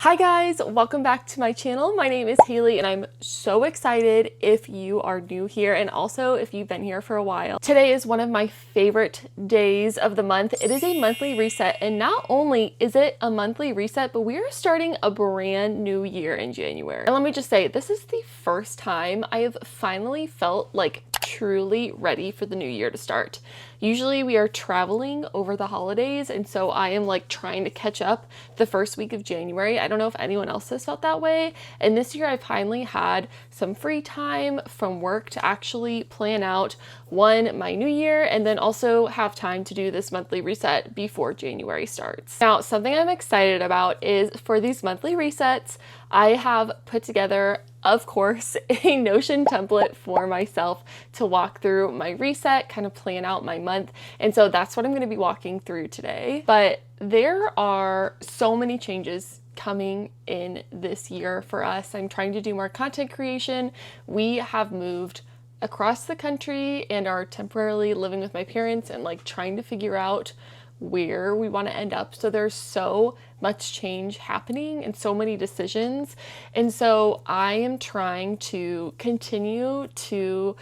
Hi guys, welcome back to my channel. My name is Haley and I'm so excited if you are new here and also if you've been here for a while. Today is one of my favorite days of the month. It is a monthly reset, and not only is it a monthly reset, but we are starting a brand new year in January. And let me just say, this is the first time I have finally felt like truly ready for the new year to start. Usually we are traveling over the holidays, and so I am like trying to catch up the first week of January. I don't know if anyone else has felt that way. And this year I finally had some free time from work to actually plan out my new year, and then also have time to do this monthly reset before January starts. Now, something I'm excited about is for these monthly resets, I have put together, of course, a Notion template for myself to walk through my reset, kind of plan out my month. And so that's what I'm going to be walking through today. But there are so many changes coming in this year for us. I'm trying to do more content creation. We have moved across the country and are temporarily living with my parents and like trying to figure out where we want to end up. So there's so much change happening and so many decisions. And so I am trying to continue to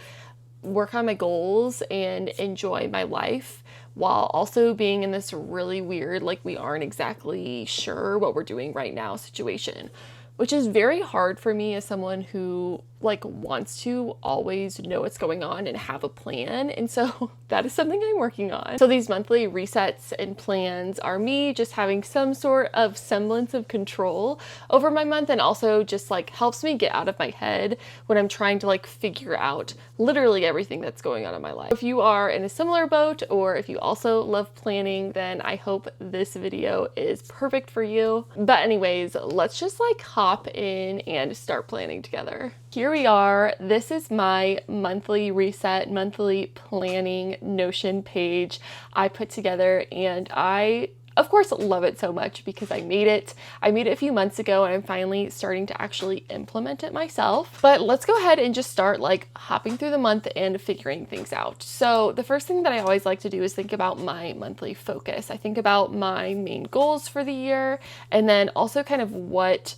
work on my goals and enjoy my life while also being in this really weird, like we aren't exactly sure what we're doing right now situation, which is very hard for me as someone who like wants to always know what's going on and have a plan. And so that is something I'm working on. So these monthly resets and plans are me just having some sort of semblance of control over my month, and also just like helps me get out of my head when I'm trying to like figure out literally everything that's going on in my life. If you are in a similar boat, or if you also love planning, then I hope this video is perfect for you. But anyways, let's just like hop in and start planning together. Here we are. This is my monthly reset, monthly planning Notion page I put together, and I of course love it so much because I made it a few months ago and I'm finally starting to actually implement it myself. But let's go ahead and just start like hopping through the month and figuring things out. So the first thing that I always like to do is think about my monthly focus. I think about my main goals for the year, and then also kind of what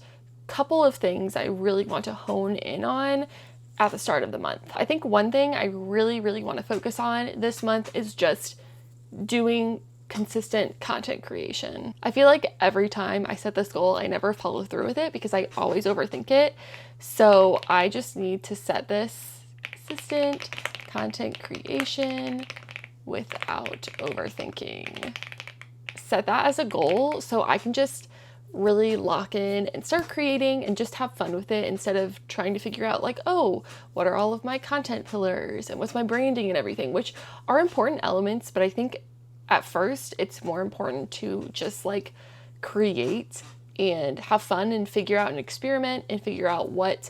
couple of things I really want to hone in on at the start of the month. I think one thing I really want to focus on this month is just doing consistent content creation. I feel like every time I set this goal, I never follow through with it because I always overthink it. So I just need to set this consistent content creation without overthinking. Set that as a goal so I can just really lock in and start creating and just have fun with it, instead of trying to figure out like, oh, what are all of my content pillars and what's my branding and everything, which are important elements. But I think at first it's more important to just like create and have fun and figure out and experiment and figure out what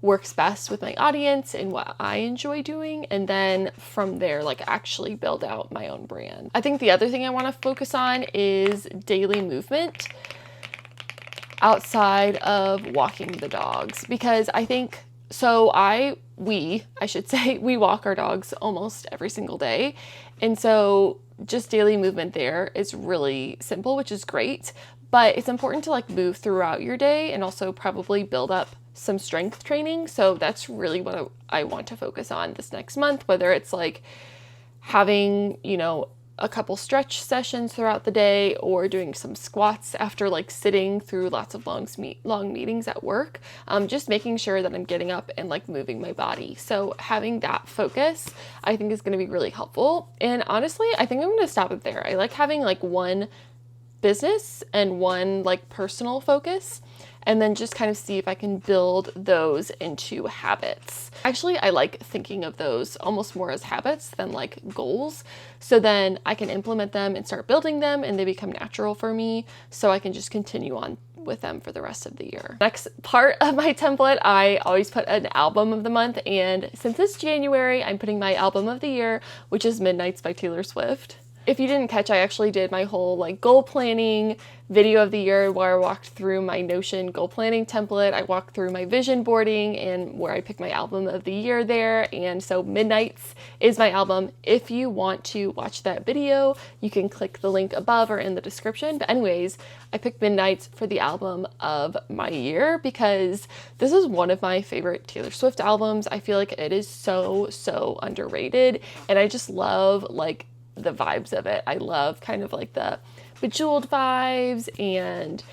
works best with my audience and what I enjoy doing, and then from there like actually build out my own brand. I think the other thing I want to focus on is daily movement outside of walking the dogs, because I think we walk our dogs almost every single day. And so just daily movement there is really simple, which is great, but it's important to like move throughout your day and also probably build up some strength training. So that's really what I want to focus on this next month, whether it's like having, a couple stretch sessions throughout the day, or doing some squats after like sitting through lots of long meetings at work. Just making sure that I'm getting up and like moving my body. So having that focus, I think, is going to be really helpful. And honestly, I think I'm going to stop it there. I like having like one business and one like personal focus, and then just kind of see if I can build those into habits. Actually, I like thinking of those almost more as habits than like goals. So then I can implement them and start building them, and they become natural for me, so I can just continue on with them for the rest of the year. Next part of my template, I always put an album of the month, and since it's January, I'm putting my album of the year, which is Midnights by Taylor Swift. If you didn't catch, I actually did my whole like goal planning video of the year where I walked through my Notion goal planning template. I walked through my vision boarding and where I picked my album of the year there. And so Midnights is my album. If you want to watch that video, you can click the link above or in the description. But anyways, I picked Midnights for the album of my year because this is one of my favorite Taylor Swift albums. I feel like it is so underrated, and I just love like the vibes of it. I love kind of like the Bejeweled vibes, and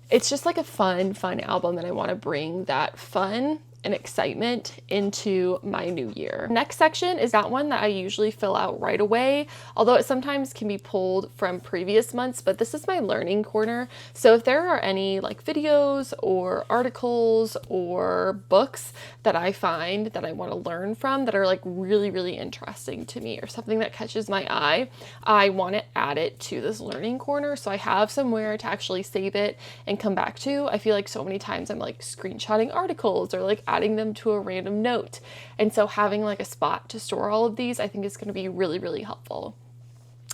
it's just like a fun album, and I want to bring that fun and excitement into my new year. Next section is that one that I usually fill out right away, although it sometimes can be pulled from previous months, but this is my learning corner. So if there are any like videos or articles or books that I find that I want to learn from that are like really interesting to me or something that catches my eye, I want to add it to this learning corner so I have somewhere to actually save it and come back to. I feel like so many times I'm like screenshotting articles or like adding them to a random note. And so having like a spot to store all of these, I think is going to be really helpful.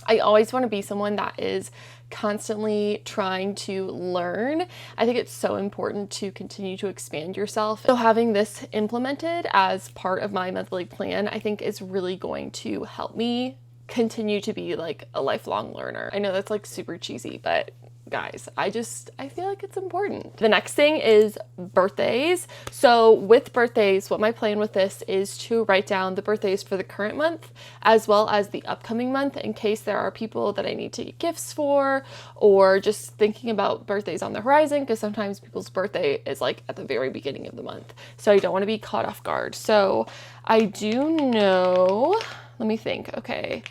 I always want to be someone that is constantly trying to learn. I think it's so important to continue to expand yourself. So having this implemented as part of my monthly plan, I think is really going to help me continue to be like a lifelong learner. I know that's like super cheesy, but guys, I feel like it's important. The next thing is birthdays. So with birthdays, what my plan with this is to write down the birthdays for the current month as well as the upcoming month in case there are people that I need to get gifts for, or just thinking about birthdays on the horizon, because sometimes people's birthday is like at the very beginning of the month. So I don't want to be caught off guard. So I do know, let me think. Okay.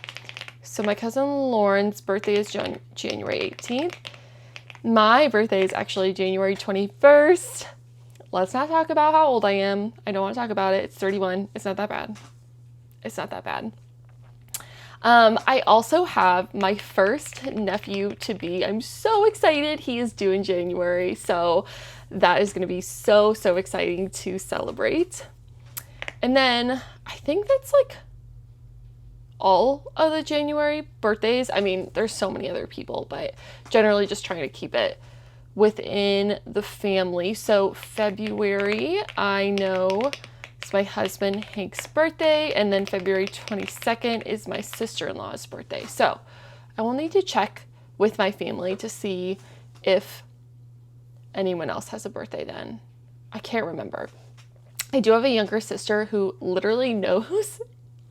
So my cousin Lauren's birthday is January 18th. My birthday is actually January 21st. Let's not talk about how old I am. I don't want to talk about it. It's 31. It's not that bad. It's not that bad. I also have my first nephew to be. I'm so excited. He is due in January. So that is going to be so exciting to celebrate. And then I think that's like all of the January birthdays. I mean, there's so many other people, but generally just trying to keep it within the family. So February, I know it's my husband Hank's birthday, and then February 22nd is my sister-in-law's birthday. So I will need to check with my family to see if anyone else has a birthday then. I can't remember. I do have a younger sister who literally knows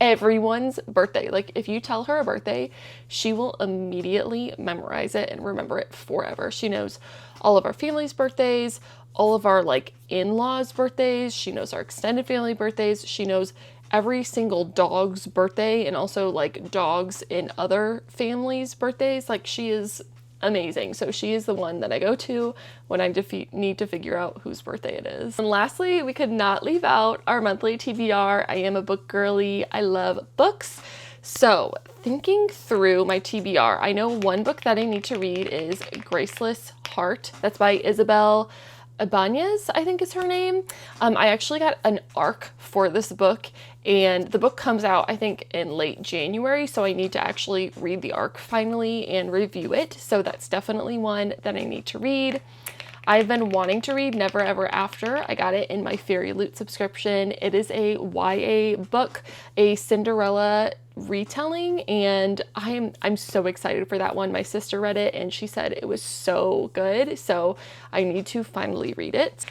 everyone's birthday. Like if you tell her a birthday, she will immediately memorize it and remember it forever. She knows all of our family's birthdays, all of our like in-laws' birthdays. She knows our extended family birthdays. She knows every single dog's birthday and also like dogs in other families' birthdays. Like she is amazing. So she is the one that I go to when I need to figure out whose birthday it is. And lastly, we could not leave out our monthly TBR. I am a book girly. I love books. So thinking through my TBR, I know one book that I need to read is Graceless Heart. That's by Isabel Ibanez, I think is her name. I actually got an ARC for this book, and the book comes out, I think, in late January, so I need to actually read the ARC finally and review it. So that's definitely one that I need to read. I've been wanting to read Never Ever After. I got it in my Fairy Loot subscription. It is a YA book, a Cinderella retelling, and I'm so excited for that one. My sister read it and she said it was so good, so I need to finally read it.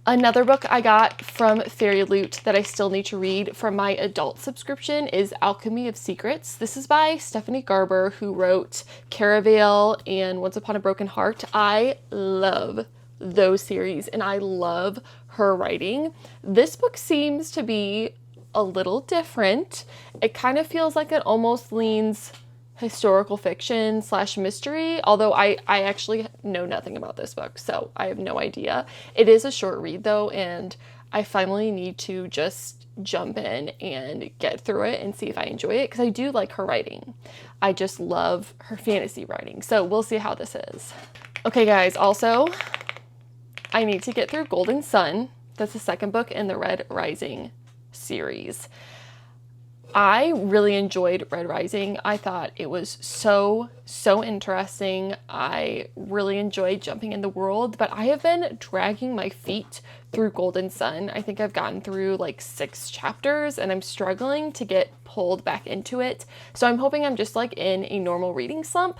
Another book I got from Fairy Loot that I still need to read from my adult subscription is Alchemy of Secrets. This is by Stephanie Garber, who wrote Caraval and Once Upon a Broken Heart. I love those series and I love her writing. This book seems to be a little different. It kind of feels like it almost leans historical fiction / mystery, although I actually know nothing about this book, so I have no idea. It is a short read though, and I finally need to just jump in and get through it and see if I enjoy it, because I do like her writing. I just love her fantasy writing, so we'll see how this is. Okay guys, also I need to get through Golden Sun. That's the second book in the Red Rising series. I really enjoyed Red Rising. I thought it was so interesting. I really enjoyed jumping in the world, but I have been dragging my feet through Golden Sun. I think I've gotten through like 6 chapters and I'm struggling to get pulled back into it. So I'm hoping I'm just like in a normal reading slump,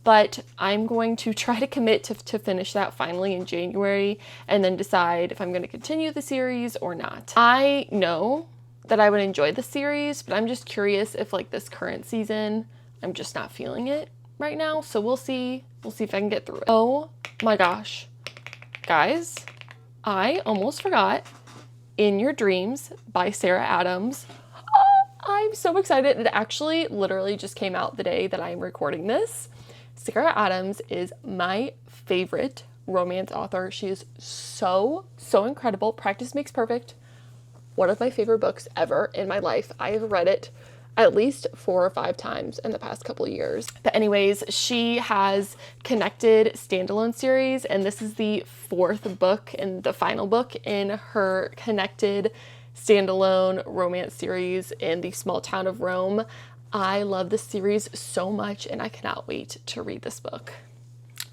but I'm going to try to commit to finish that finally in January and then decide if I'm going to continue the series or not. I know that I would enjoy the series, but I'm just curious if like this current season, I'm just not feeling it right now. So we'll see. We'll see if I can get through it. Oh my gosh, guys, I almost forgot In Your Dreams by Sarah Adams. I'm so excited. It actually literally just came out the day that I'm recording this. Sarah Adams is my favorite romance author. She is so incredible. Practice makes perfect. One of my favorite books ever in my life. I have read it at least 4 or 5 times in the past couple of years. But anyways, she has connected standalone series, and this is the 4th book and the final book in her connected standalone romance series in the small town of Rome. I love this series so much, and I cannot wait to read this book.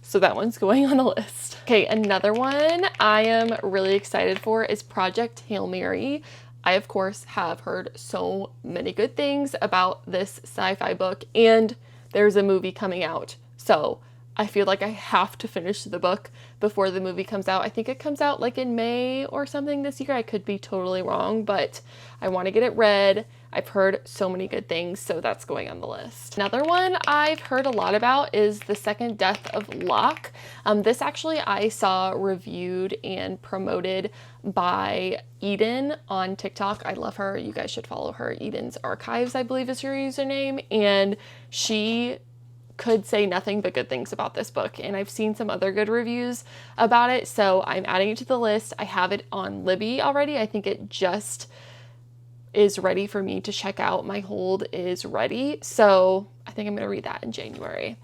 So that one's going on the list. Okay, another one I am really excited for is Project Hail Mary. I, of course, have heard so many good things about this sci-fi book, and there's a movie coming out. So I feel like I have to finish the book before the movie comes out. I think it comes out like in May or something this year. I could be totally wrong, but I want to get it read. I've heard so many good things, so that's going on the list. Another one I've heard a lot about is The Second Death of Locke. This actually I saw reviewed and promoted by Eden on TikTok. I love her. You guys should follow her. Eden's Archives, I believe is her username. And she could say nothing but good things about this book, and I've seen some other good reviews about it, so I'm adding it to the list. I have it on Libby already. I think it just is ready for me to check out. My hold is ready, so I think I'm going to read that in January.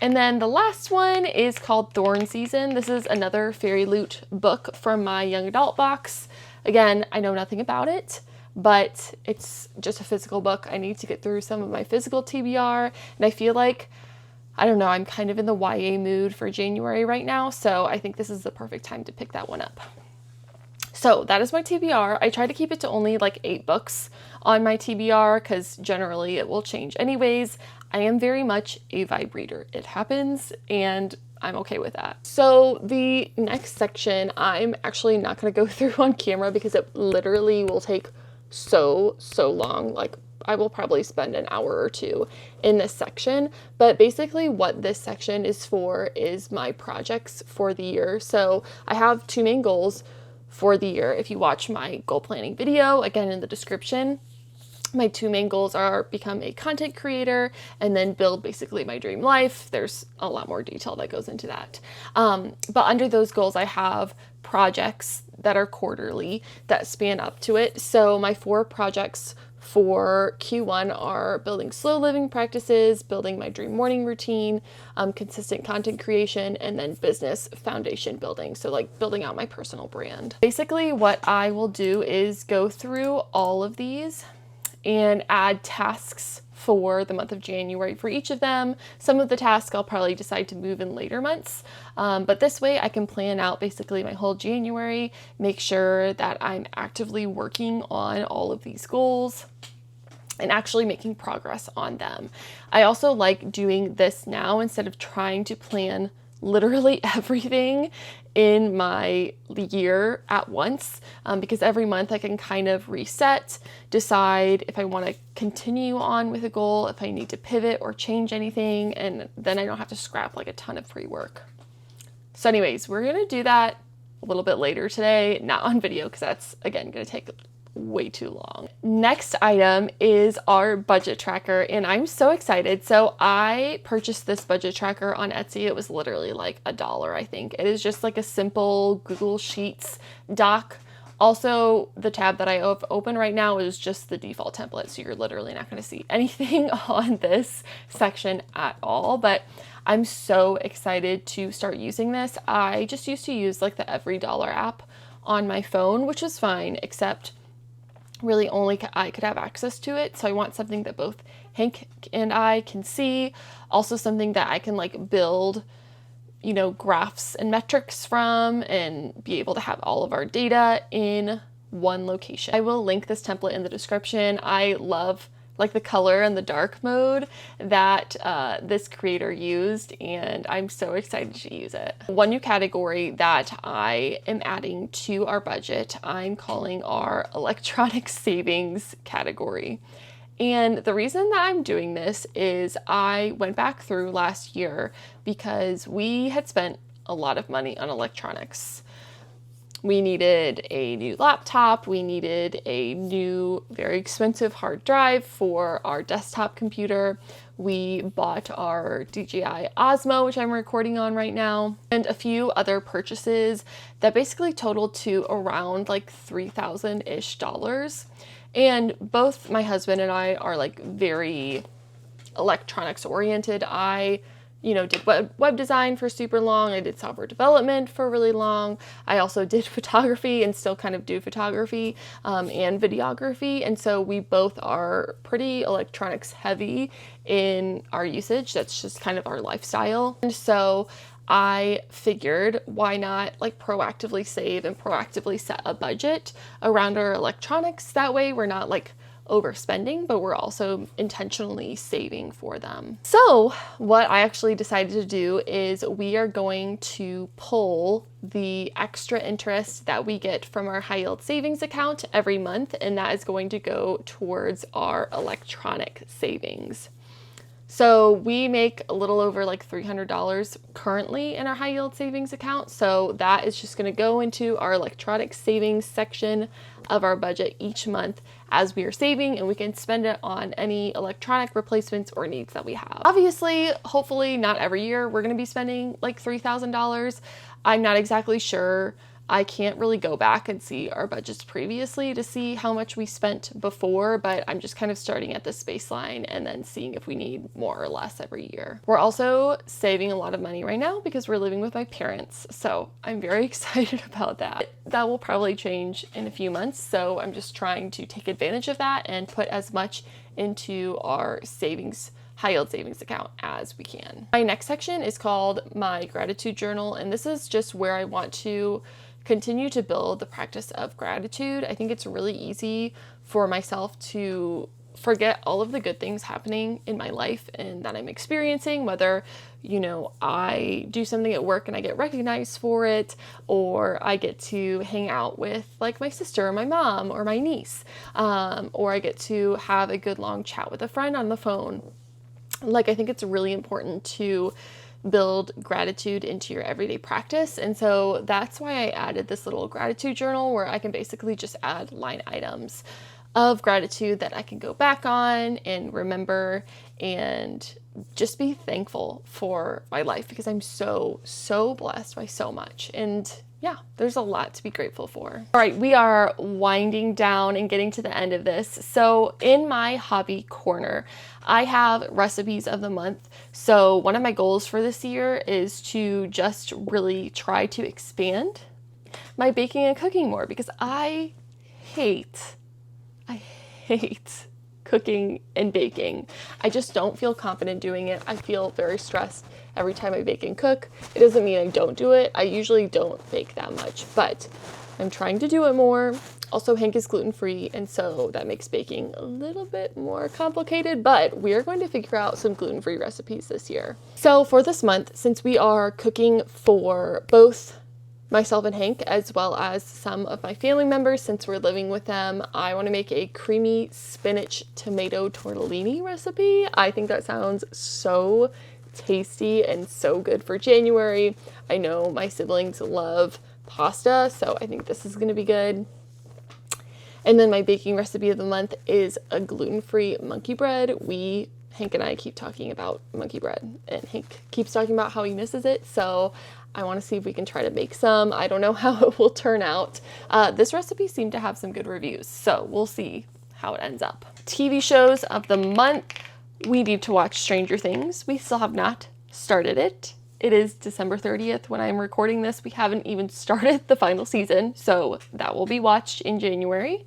And then the last one is called Thorn Season. This is another Fairy Loot book from my young adult box. Again, I know nothing about it, but it's just a physical book. I need to get through some of my physical TBR, and I feel like, I don't know, I'm kind of in the YA mood for January right now, so I think this is the perfect time to pick that one up. So that is my TBR. I try to keep it to only like 8 books on my TBR because generally it will change anyways. I am very much a vibe reader. It happens and I'm okay with that. So the next section I'm actually not going to go through on camera because it literally will take so long. Like, I will probably spend an hour or 2 in this section, but basically what this section is for is my projects for the year. So I have 2 main goals for the year. If you watch my goal planning video, again in the description, my 2 main goals are become a content creator and then build basically my dream life. There's a lot more detail that goes into that. But under those goals, I have projects that are quarterly that span up to it. So my 4 projects for Q1 are building slow living practices, building my dream morning routine, consistent content creation, and then business foundation building. So like building out my personal brand. Basically what I will do is go through all of these and add tasks for the month of January for each of them. Some of the tasks I'll probably decide to move in later months, but this way I can plan out basically my whole January, make sure that I'm actively working on all of these goals and actually making progress on them. I also like doing this now instead of trying to plan literally everything in my year at once, because every month I can kind of reset, decide if I want to continue on with a goal, if I need to pivot or change anything, and then I don't have to scrap like a ton of pre-work. So anyways, we're going to do that a little bit later today, not on video because that's again going to take way too long. Next item is our budget tracker, and I'm so excited. So I purchased this budget tracker on Etsy. It was literally like $1, I think. It is just like a simple Google Sheets doc. Also, the tab that I have open right now is just the default template, so you're literally not going to see anything on this section at all, but I'm so excited to start using this. I just used to use like the Every Dollar app on my phone, which was fine, except really only I could have access to it. So I want something that both Hank and I can see, also something that I can like build, you know, graphs and metrics from and be able to have all of our data in one location. I will link this template in the description. I love like the color and the dark mode that this creator used, and I'm so excited to use it. One new category that I am adding to our budget, I'm calling our electronic savings category. And the reason that I'm doing this is I went back through last year because we had spent a lot of money on electronics. We needed a new laptop, we needed a new, very expensive hard drive for our desktop computer. We bought our DJI Osmo, which I'm recording on right now, and a few other purchases that basically totaled to around like $3,000-ish. And both my husband and I are like very electronics oriented. I did web design for super long. I did software development for really long. I also did photography and still kind of do photography and videography. And so we both are pretty electronics heavy in our usage. That's just kind of our lifestyle. And so I figured why not like proactively save and proactively set a budget around our electronics. That way we're not like overspending, but we're also intentionally saving for them. So what I actually decided to do is we are going to pull the extra interest that we get from our high yield savings account every month, and that is going to go towards our electronic savings. So we make a little over like $300 currently in our high yield savings account. So that is just going to go into our electronic savings section of our budget each month as we are saving, and we can spend it on any electronic replacements or needs that we have. Obviously, hopefully not every year we're going to be spending like $3,000. I'm not exactly sure. I can't really go back and see our budgets previously to see how much we spent before, but I'm just kind of starting at this baseline and then seeing if we need more or less every year. We're also saving a lot of money right now because we're living with my parents, so I'm very excited about that. That will probably change in a few months, so I'm just trying to take advantage of that and put as much into our savings high yield savings account as we can. My next section is called my gratitude journal, and this is just where I want to continue to build the practice of gratitude. I think it's really easy for myself to forget all of the good things happening in my life and that I'm experiencing, whether, I do something at work and I get recognized for it, or I get to hang out with like my sister or my mom or my niece, or I get to have a good long chat with a friend on the phone. Like, I think it's really important to build gratitude into your everyday practice. And so that's why I added this little gratitude journal where I can basically just add line items of gratitude that I can go back on and remember and just be thankful for my life, because I'm so blessed by so much. And yeah, there's a lot to be grateful for. All right, we are winding down and getting to the end of this. So in my hobby corner, I have recipes of the month. So one of my goals for this year is to just really try to expand my baking and cooking more, because I hate cooking and baking. I just don't feel confident doing it. I feel very stressed every time I bake and cook. It doesn't mean I don't do it. I usually don't bake that much, but I'm trying to do it more. Also, Hank is gluten-free, and so that makes baking a little bit more complicated, but we are going to figure out some gluten-free recipes this year. So for this month, since we are cooking for both myself and Hank, as well as some of my family members, since we're living with them, I want to make a creamy spinach tomato tortellini recipe. I think that sounds so tasty and so good for January. I know my siblings love pasta, so I think this is going to be good. And then my baking recipe of the month is a gluten-free monkey bread. Hank and I keep talking about monkey bread, and Hank keeps talking about how he misses it, so I want to see if we can try to make some. I don't know how it will turn out. This recipe seemed to have some good reviews, so we'll see how it ends up. TV shows of the month, we need to watch Stranger Things. We still have not started it. It is December 30th when I'm recording this. We haven't even started the final season, so that will be watched in January.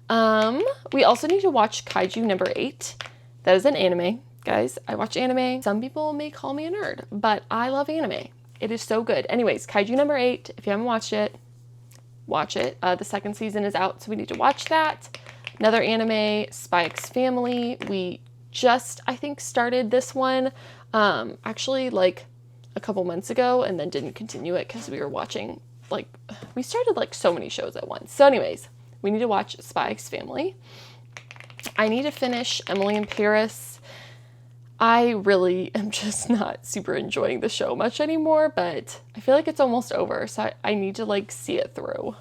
We also need to watch Kaiju number 8. That is an anime. Guys, I watch anime. Some people may call me a nerd, but I love anime. It is so good. Anyways, Kaiju number 8. If you haven't watched it, watch it. The second season is out, so we need to watch that. Another anime, Spy X Family. We just, I think, started this one actually like a couple months ago and then didn't continue it because we were watching, like, we started like so many shows at once. So anyways, we need to watch Spy X Family. I need to finish Emily in Paris. I really am just not super enjoying the show much anymore, but I feel like it's almost over, so I need to like see it through.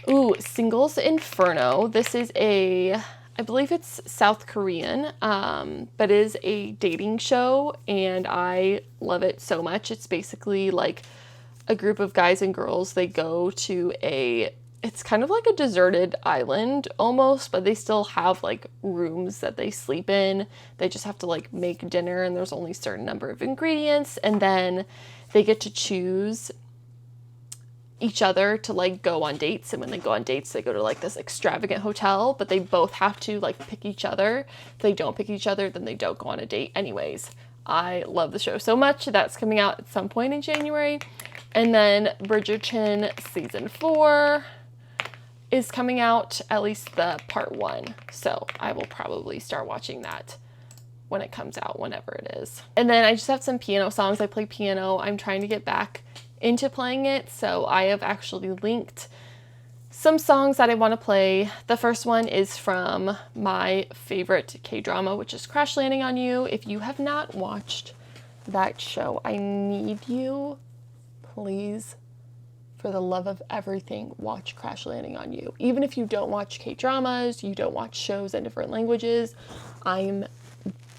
Ooh, Singles Inferno. This is I believe it's South Korean, but it is a dating show, and I love it so much. It's basically like a group of guys and girls. They go to it's kind of like a deserted island almost, but they still have like rooms that they sleep in. They just have to like make dinner, and there's only a certain number of ingredients, and then they get to choose each other to like go on dates. And when they go on dates, they go to like this extravagant hotel, but they both have to like pick each other. If they don't pick each other, then they don't go on a date. Anyways, I love the show so much. That's coming out at some point in January. And then Bridgerton season 4 is coming out, at least the part 1. So I will probably start watching that when it comes out, whenever it is. And then I just have some piano songs. I play piano. I'm trying to get back into playing it, so I have actually linked some songs that I want to play. The first one is from my favorite K-drama, which is Crash Landing on You. If you have not watched that show, I need you, please, for the love of everything, watch Crash Landing on You. Even if you don't watch K-dramas, you don't watch shows in different languages, I'm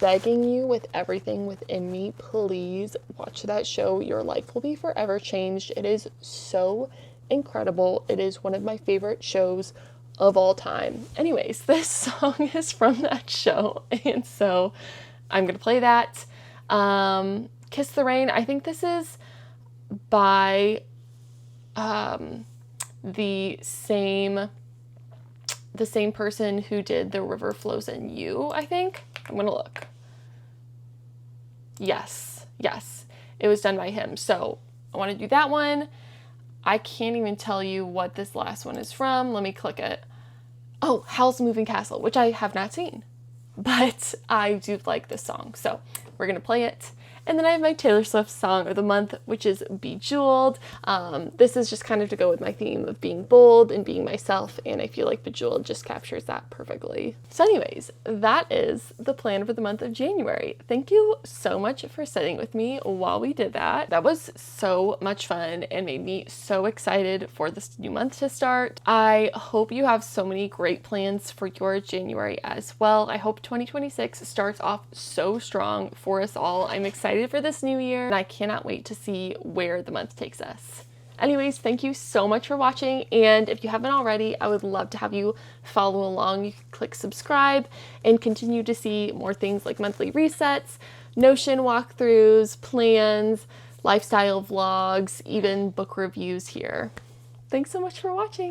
begging you with everything within me, please watch that show. Your life will be forever changed. It is so incredible. It is one of my favorite shows of all time. Anyways, this song is from that show, and so I'm gonna play that. Kiss the Rain. I think this is by the same person who did The River Flows in You, I think. I'm gonna look. Yes, it was done by him. So I want to do that one. I can't even tell you what this last one is from. Let me click it. Oh, Howl's Moving Castle, which I have not seen, but I do like this song. So we're gonna play it. And then I have my Taylor Swift song of the month, which is Bejeweled. This is just kind of to go with my theme of being bold and being myself, and I feel like Bejeweled just captures that perfectly. So anyways, that is the plan for the month of January. Thank you so much for sitting with me while we did that. That was so much fun and made me so excited for this new month to start. I hope you have so many great plans for your January as well. I hope 2026 starts off so strong for us all. I'm excited for this new year, and I cannot wait to see where the month takes us. Anyways, thank you so much for watching, and if you haven't already, I would love to have you follow along. You can click subscribe and continue to see more things like monthly resets, Notion walkthroughs, plans, lifestyle vlogs, even book reviews here. Thanks so much for watching.